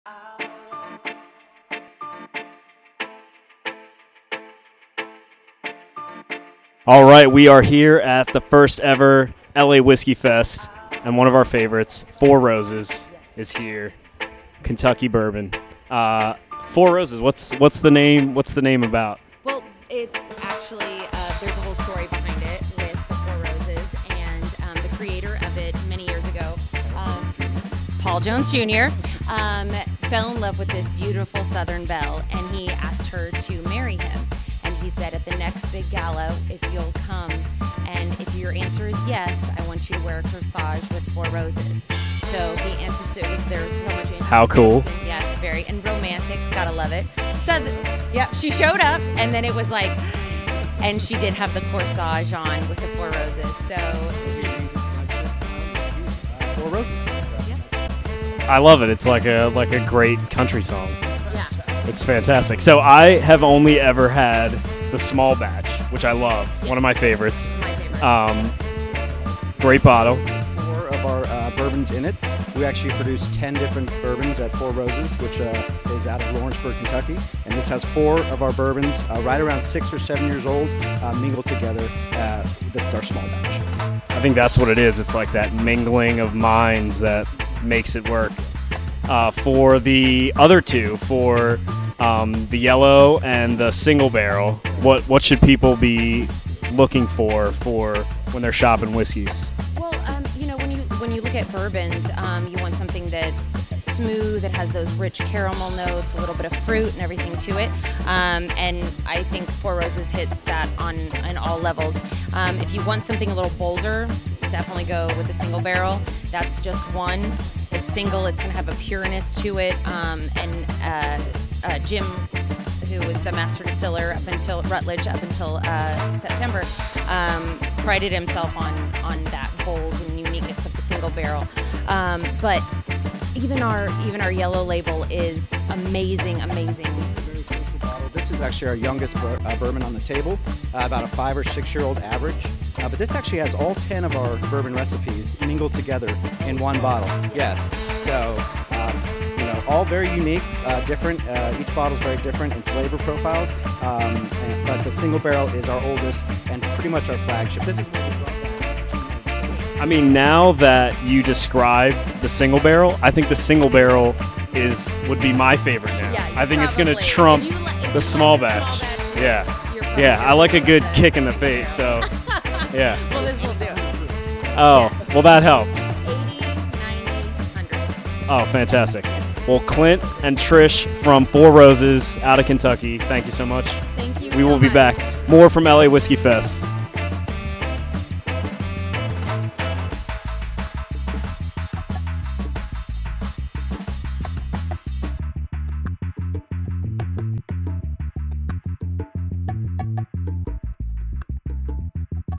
All right, we are here at the first ever LA Whiskey Fest, and one of our favorites, Four Roses, is here. Kentucky bourbon. Four Roses. What's the name? What's the name about? Well, it's actually there's a whole story behind it with the Four Roses, and the creator of it many years ago, Paul Jones Jr., fell in love with this beautiful Southern belle, and he asked her to marry him. And he said, at the next big gala, if you'll come, and if your answer is yes, I want you to wear a corsage with four roses. So he anticipated, there was so much anticipation. How cool. Yes, very, and romantic, gotta love it. So, she showed up, and then it was like, and she did have the corsage on with the four roses, so. Four Roses. Yeah. I love it. It's like a great country song. Yeah. It's fantastic. So I have only ever had the small batch, which I love. One of my favorites. My favorite. Great bottle. 4 of our bourbons in it. We actually produce 10 different bourbons at Four Roses, which is out of Lawrenceburg, Kentucky. And this has 4 of our bourbons, right around 6 or 7 years old, mingled together. This is our small batch. I think that's what it is. It's like that mingling of minds that makes it work. For the other two, for the yellow and the single barrel, what should people be looking for when they're shopping whiskeys? Well, when you look at bourbons, you want something that's smooth, that has those rich caramel notes, a little bit of fruit and everything to it. And I think Four Roses hits that on all levels. If you want something a little bolder, definitely go with the single barrel. That's just one. It's single. It's going to have a pureness to it. And Jim, who was the master distiller up until Rutledge up until September, prided himself on that bold and uniqueness of the single barrel. But even our yellow label is amazing. This is actually our youngest bourbon on the table, about a 5 or 6 year old average. But this actually has all 10 of our bourbon recipes mingled together in one bottle. Yes, so all very unique, different. Each bottle is very different in flavor profiles. But the single barrel is our oldest and pretty much our flagship. I mean, now that you describe the single barrel, I think the single barrel would be my favorite now. Yeah, I think it's going to probably. trump If you the small batch. you're Yeah, I like a good gonna- kick in the face, so yeah. Well, this will do it. Oh, well, that helps. 80, 90, 100. Oh, fantastic. Well, Clint and Trish from Four Roses out of Kentucky, thank you so much. Thank you. We will be back. More from LA Whiskey Fest.